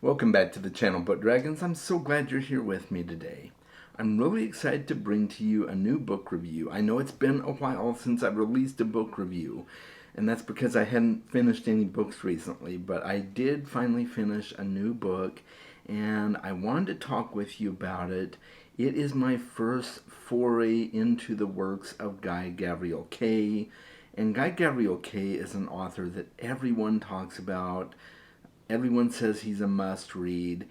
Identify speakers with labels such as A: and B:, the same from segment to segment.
A: Welcome back to the channel, Book Dragons. I'm so glad you're here with me today. I'm really excited to bring to you a new book review. I know it's been a while since I've released a book review, and that's because I hadn't finished any books recently, but I did finally finish a new book, and I wanted to talk with you about it. It is my first foray into the works of Guy Gavriel Kay, and Guy Gavriel Kay is an author that everyone talks about. Everyone says he's a must-read.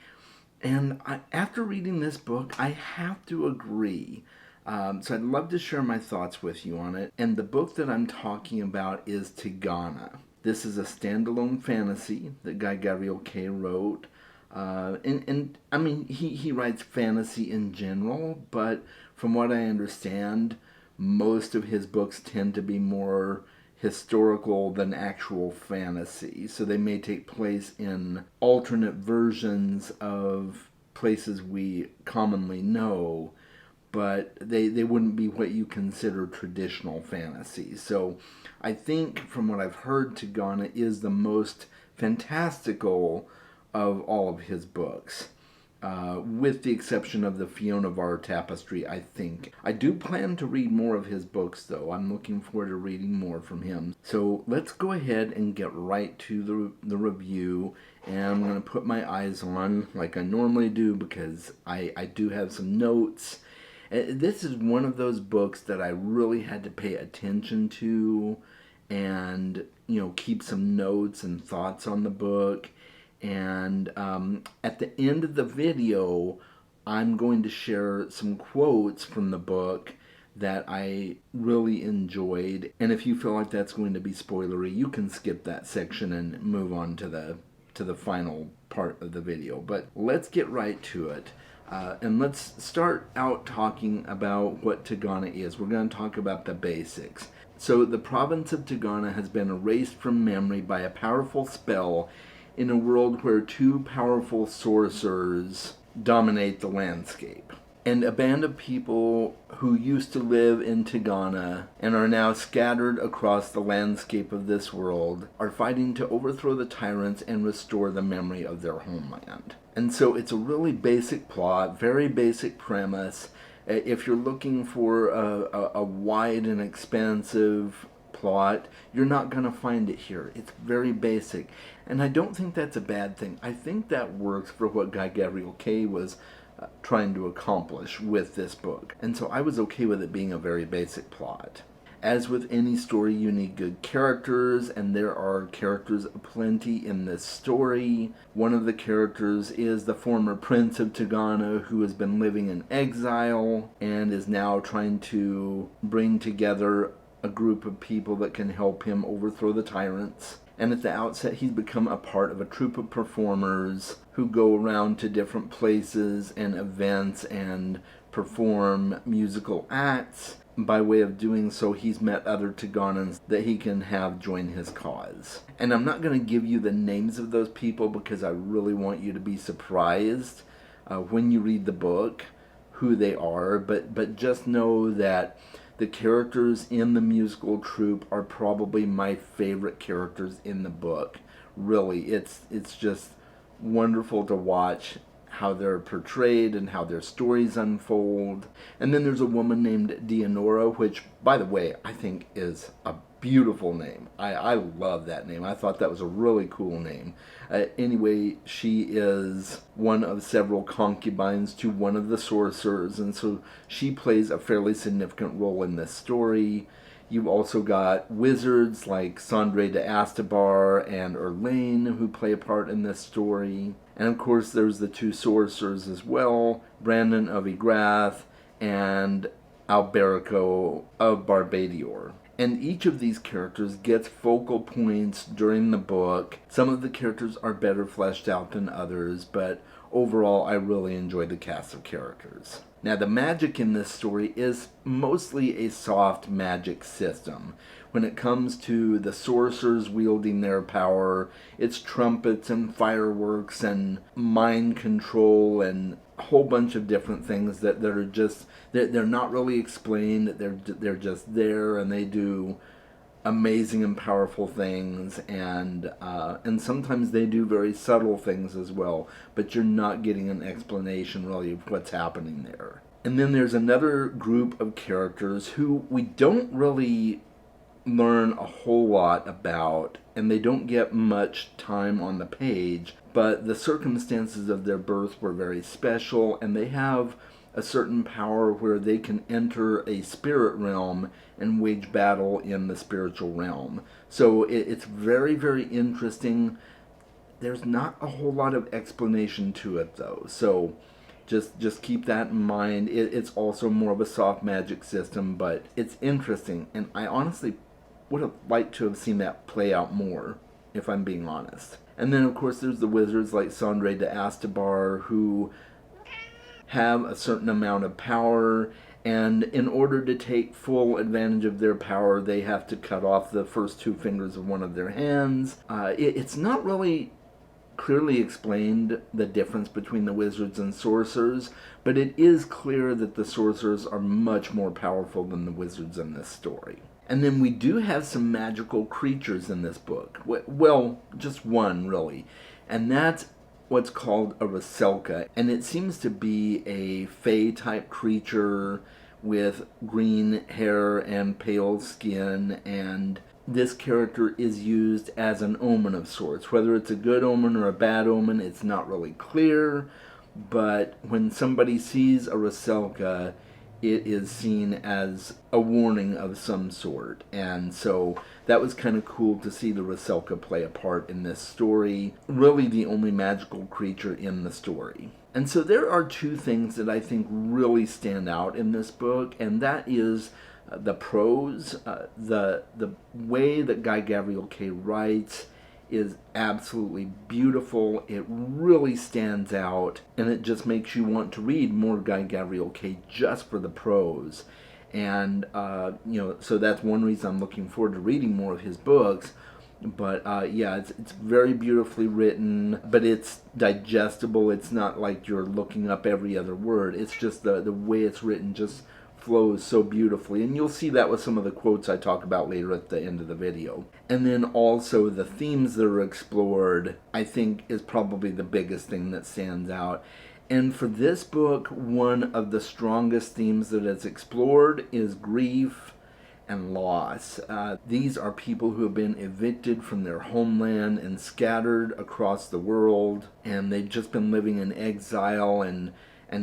A: And after reading this book, I have to agree. So I'd love to share my thoughts with you on it. And the book that I'm talking about is Tigana. This is a standalone fantasy that Guy Gavriel Kay wrote. And I mean, he writes fantasy in general, but from what I understand, most of his books tend to be more historical than actual fantasy. So they may take place in alternate versions of places we commonly know, but they wouldn't be what you consider traditional fantasy. So I think from what I've heard, Tigana is the most fantastical of all of his books. With the exception of the Fiona Var Tapestry, I think. I do plan to read more of his books, though. I'm looking forward to reading more from him. So let's go ahead and get right to the review. And I'm going to put my eyes on, like I normally do, because I do have some notes. This is one of those books that I really had to pay attention to and, keep some notes and thoughts on the book. And at the end of the video, I'm going to share some quotes from the book that I really enjoyed. And if you feel like that's going to be spoilery, you can skip that section and move on to the final part of the video. But let's get right to it. And let's start out talking about what Tigana is. We're going to talk about the basics. So the province of Tigana has been erased from memory by a powerful spell in a world where two powerful sorcerers dominate the landscape. And a band of people who used to live in Tigana and are now scattered across the landscape of this world are fighting to overthrow the tyrants and restore the memory of their homeland. And so it's a really basic plot, very basic premise. If you're looking for a wide and expansive plot, you're not going to find it here. It's very basic. And I don't think that's a bad thing. I think that works for what Guy Gavriel Kay was trying to accomplish with this book. And so I was okay with it being a very basic plot. As with any story, you need good characters, and there are characters aplenty in this story. One of the characters is the former prince of Tigana, who has been living in exile and is now trying to bring together a group of people that can help him overthrow the tyrants. And at the outset, he's become a part of a troupe of performers who go around to different places and events and perform musical acts. By way of doing so, he's met other Tiganans that he can have join his cause. And I'm not going to give you the names of those people because I really want you to be surprised when you read the book who they are, but just know that the characters in the musical troupe are probably my favorite characters in the book. Really, it's just wonderful to watch how they're portrayed and how their stories unfold. And then there's a woman named Dianora, which, by the way, I think is a beautiful name. I love that name. I thought that was a really cool name. Anyway, she is one of several concubines to one of the sorcerers, and so she plays a fairly significant role in this story. You've also got wizards like Sandre de Astabar and Erlaine who play a part in this story. And of course there's the two sorcerers as well, Brandon of Ygrath and Alberico of Barbadior. And each of these characters gets focal points during the book. Some of the characters are better fleshed out than others, but overall I really enjoyed the cast of characters. Now the magic in this story is mostly a soft magic system. When it comes to the sorcerers wielding their power, it's trumpets and fireworks and mind control and a whole bunch of different things that are just, they're not really explained, they're just there, and they do amazing and powerful things, and sometimes they do very subtle things as well, but you're not getting an explanation really of what's happening there. And then there's another group of characters who we don't really learn a whole lot about, and they don't get much time on the page, but the circumstances of their birth were very special, and they have a certain power where they can enter a spirit realm and wage battle in the spiritual realm. So it's very, very interesting. There's not a whole lot of explanation to it, though, so just keep that in mind. It's also more of a soft magic system, but it's interesting, and I honestly would have liked to have seen that play out more, if I'm being honest. And then, of course, there's the wizards like Sandre de Astabar, who have a certain amount of power, and in order to take full advantage of their power, they have to cut off the first two fingers of one of their hands. It's not really clearly explained, the difference between the wizards and sorcerers, but it is clear that the sorcerers are much more powerful than the wizards in this story. And then we do have some magical creatures in this book. Well, just one, really. And that's what's called a Ruselka. And it seems to be a fae-type creature with green hair and pale skin. And this character is used as an omen of sorts. Whether it's a good omen or a bad omen, it's not really clear. But when somebody sees a Ruselka, it is seen as a warning of some sort. And so that was kind of cool to see the Ruselka play a part in this story. Really the only magical creature in the story. And so there are two things that I think really stand out in this book, and that is the prose. The way that Guy Gavriel Kay writes is absolutely beautiful. It really stands out, and it just makes you want to read more Guy Gavriel Kay just for the prose. And so that's one reason I'm looking forward to reading more of his books. But yeah, it's very beautifully written, but it's digestible. It's not like you're looking up every other word. It's just the way it's written just flows so beautifully, and you'll see that with some of the quotes I talk about later at the end of the video. And then also the themes that are explored, I think, is probably the biggest thing that stands out. And for this book, one of the strongest themes that is explored is grief and loss. These are people who have been evicted from their homeland and scattered across the world, and they've just been living in exile and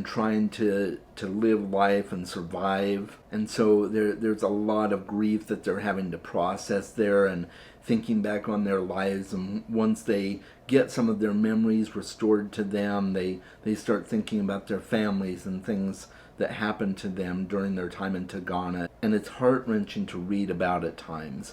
A: trying to live life and survive. And so there's a lot of grief that they're having to process there, and thinking back on their lives. And once they get some of their memories restored to them, they start thinking about their families and things that happened to them during their time in Tigana. And it's heart-wrenching to read about at times.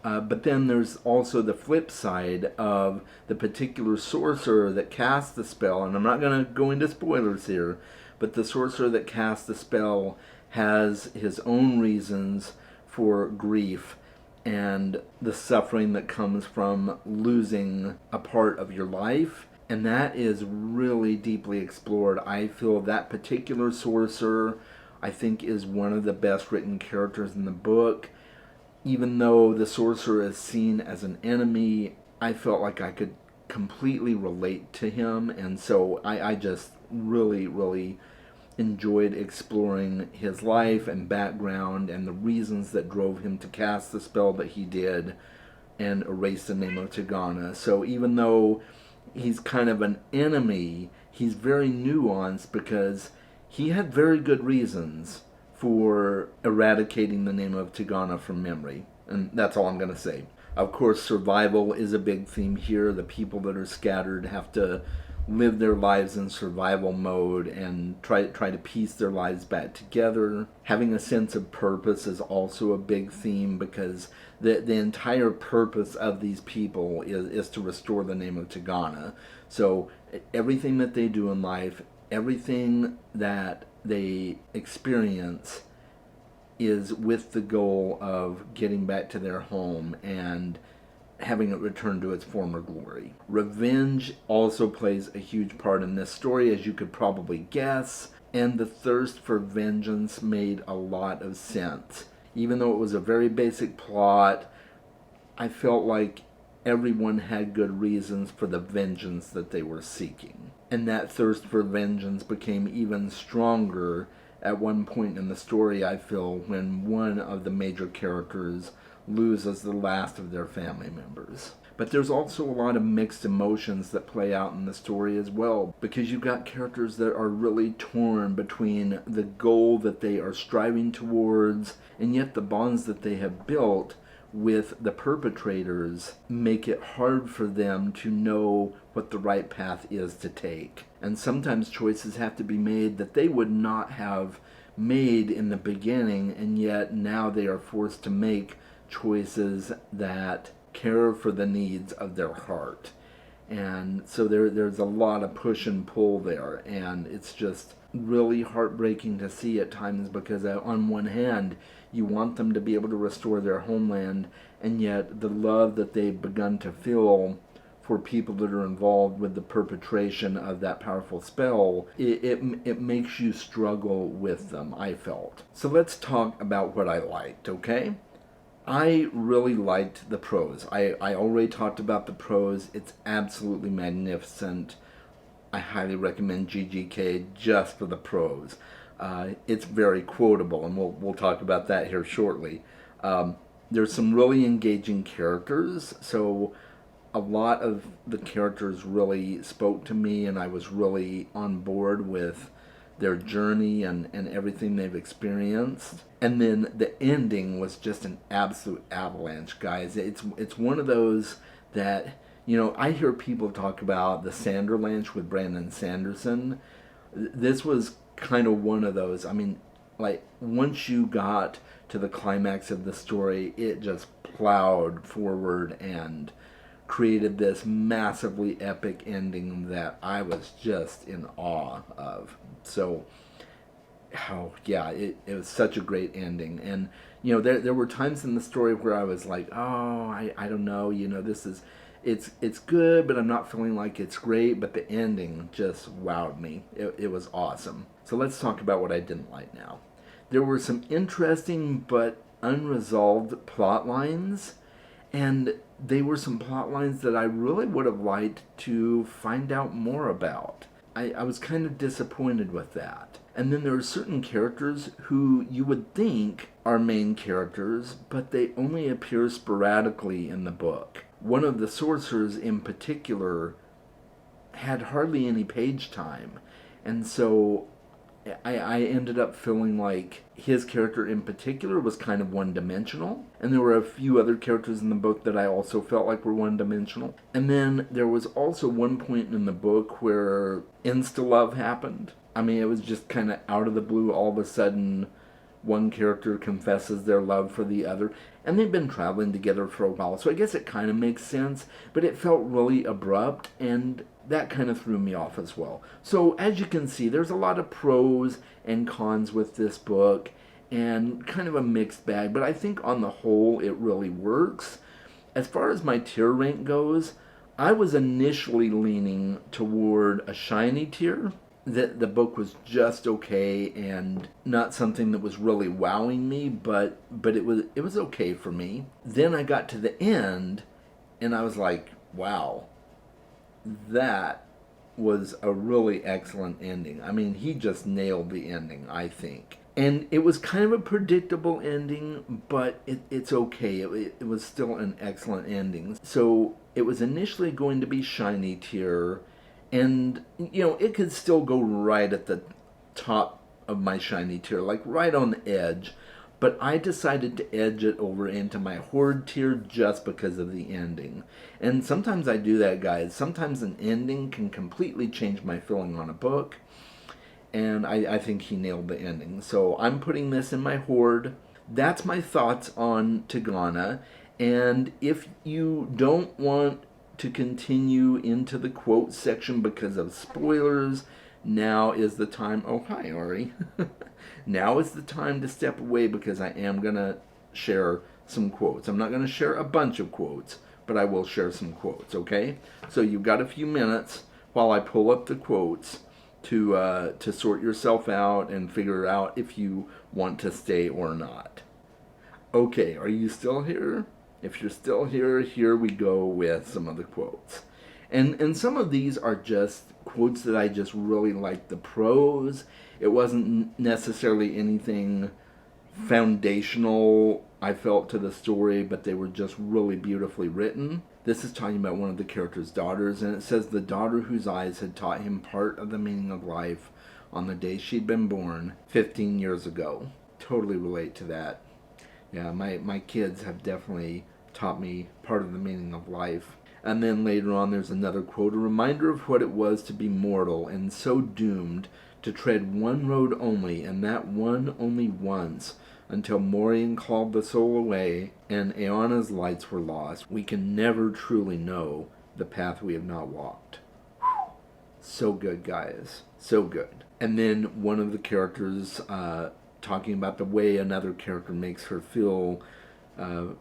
A: But then there's also the flip side of the particular sorcerer that casts the spell, and I'm not going to go into spoilers here, but the sorcerer that casts the spell has his own reasons for grief and the suffering that comes from losing a part of your life, and that is really deeply explored. I feel that particular sorcerer, I think, is one of the best written characters in the book. Even though the sorcerer is seen as an enemy, I felt like I could completely relate to him, and so I just really, really enjoyed exploring his life and background and the reasons that drove him to cast the spell that he did and erase the name of Tigana. So even though he's kind of an enemy, he's very nuanced because he had very good reasons for eradicating the name of Tigana from memory. And that's all I'm going to say. Of course, survival is a big theme here. The people that are scattered have to live their lives in survival mode and try to piece their lives back together. Having a sense of purpose is also a big theme, because the entire purpose of these people is to restore the name of Tigana. So everything that they do in life, everything that they experience is with the goal of getting back to their home and having it return to its former glory. Revenge also plays a huge part in this story, as you could probably guess, and the thirst for vengeance made a lot of sense. Even though it was a very basic plot, I felt like everyone had good reasons for the vengeance that they were seeking. And that thirst for vengeance became even stronger at one point in the story, I feel, when one of the major characters loses the last of their family members. But there's also a lot of mixed emotions that play out in the story as well, because you've got characters that are really torn between the goal that they are striving towards, and yet the bonds that they have built with the perpetrators make it hard for them to know what the right path is to take. And sometimes choices have to be made that they would not have made in the beginning, and yet now they are forced to make choices that care for the needs of their heart. And so there's a lot of push and pull there, and it's just really heartbreaking to see at times, because on one hand you want them to be able to restore their homeland, and yet the love that they've begun to feel for people that are involved with the perpetration of that powerful spell, it makes you struggle with them, I felt. So let's talk about what I liked, okay? I really liked the prose. I already talked about the prose. It's absolutely magnificent. I highly recommend GGK just for the prose. It's very quotable, and we'll talk about that here shortly. There's some really engaging characters, so a lot of the characters really spoke to me, and I was really on board with their journey and everything they've experienced. And then the ending was just an absolute avalanche, guys. It's one of those that, you know, I hear people talk about the Sanderlanche with Brandon Sanderson. This was kind of one of those. I mean, like, once you got to the climax of the story, it just plowed forward and created this massively epic ending that I was just in awe of. So, it was such a great ending. And, you know, there were times in the story where I was like, oh, I don't know, you know, it's good, but I'm not feeling like it's great. But the ending just wowed me. It was awesome. So let's talk about what I didn't like now. There were some interesting but unresolved plot lines, and they were some plot lines that I really would have liked to find out more about. I was kind of disappointed with that. And then there are certain characters who you would think are main characters, but they only appear sporadically in the book. One of the sorcerers in particular had hardly any page time, and so I ended up feeling like his character in particular was kind of one-dimensional, and there were a few other characters in the book that I also felt like were one-dimensional. And then there was also one point in the book where insta-love happened. I mean, it was just kind of out of the blue. All of a sudden, one character confesses their love for the other, and they've been traveling together for a while, so I guess it kind of makes sense, but it felt really abrupt, and that kind of threw me off as well. So as you can see, there's a lot of pros and cons with this book, and kind of a mixed bag, but I think on the whole it really works. As far as my tier rank goes, I was initially leaning toward a shiny tier. The book was just okay and not something that was really wowing me, but it was okay for me. Then I got to the end, and I was like, wow, that was a really excellent ending. I mean, he just nailed the ending, I think. And it was kind of a predictable ending, but it's okay. It was still an excellent ending. So it was initially going to be shiny tier, and, you know, it could still go right at the top of my shiny tier, like right on the edge. But I decided to edge it over into my horde tier just because of the ending. And sometimes I do that, guys. Sometimes an ending can completely change my feeling on a book. And I think he nailed the ending. So I'm putting this in my horde. That's my thoughts on Tigana. And if you don't want to continue into the quote section because of spoilers, now is the time. Oh, hi, Ari. Now is the time to step away, because I am going to share some quotes. I'm not going to share a bunch of quotes, but I will share some quotes, okay? So you've got a few minutes while I pull up the quotes to sort yourself out and figure out if you want to stay or not. Okay, are you still here? If you're still here, here we go with some of the quotes. And some of these are just quotes that I just really like the prose. It wasn't necessarily anything foundational, I felt, to the story, but they were just really beautifully written. This is talking about one of the character's daughters, and it says, the daughter whose eyes had taught him part of the meaning of life on the day she'd been born 15 years ago. Totally relate to that. Yeah, my kids have definitely taught me part of the meaning of life. And then later on there's another quote, a reminder of what it was to be mortal and so doomed to tread one road only, and that one only once, until Morian called the soul away and Aeona's lights were lost. We can never truly know the path we have not walked. Whew. So good, guys. So good. And then one of the characters talking about the way another character makes her feel,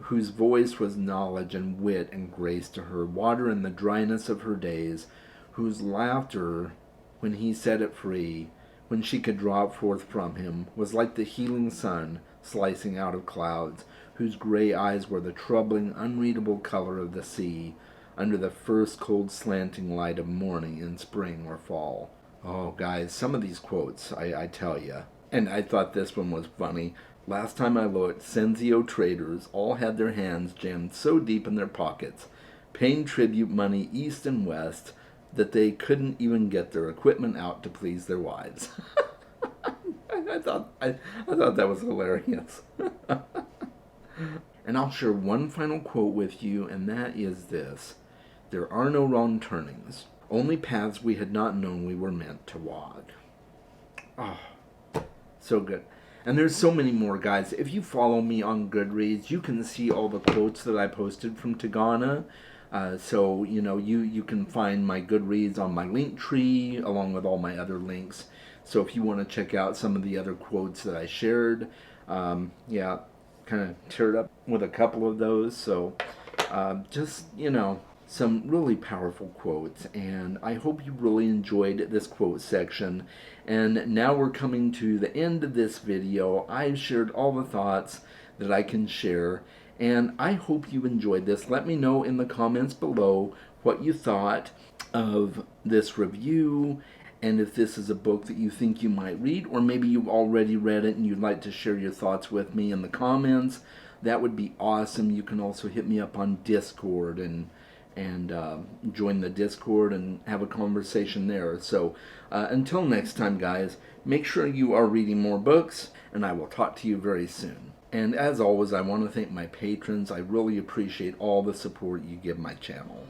A: whose voice was knowledge and wit and grace to her, water in the dryness of her days, whose laughter, when he set it free, when she could draw it forth from him, was like the healing sun slicing out of clouds, whose gray eyes were the troubling, unreadable color of the sea, under the first cold slanting light of morning in spring or fall. Oh, guys, some of these quotes, I tell you. And I thought this one was funny. Last time I looked, Senzio traders all had their hands jammed so deep in their pockets, paying tribute money east and west, that they couldn't even get their equipment out to please their wives. I thought that was hilarious. And I'll share one final quote with you, and that is this. There are no wrong turnings, only paths we had not known we were meant to walk. Oh, so good. And there's so many more, guys. If you follow me on Goodreads, you can see all the quotes that I posted from Tigana. So, you know, you can find my Goodreads on my link tree, along with all my other links. So if you want to check out some of the other quotes that I shared, yeah, kind of teared up with a couple of those. So just, you know, some really powerful quotes, and I hope you really enjoyed this quote section. And now we're coming to the end of this video. I've shared all the thoughts that I can share, and I hope you enjoyed this. Let me know in the comments below what you thought of this review, and if this is a book that you think you might read, or maybe you've already read it and you'd like to share your thoughts with me in the comments. That would be awesome. You can also hit me up on Discord and join the Discord and have a conversation there. So until next time, guys, make sure you are reading more books, and I will talk to you very soon. And as always, I want to thank my patrons. I really appreciate all the support you give my channel.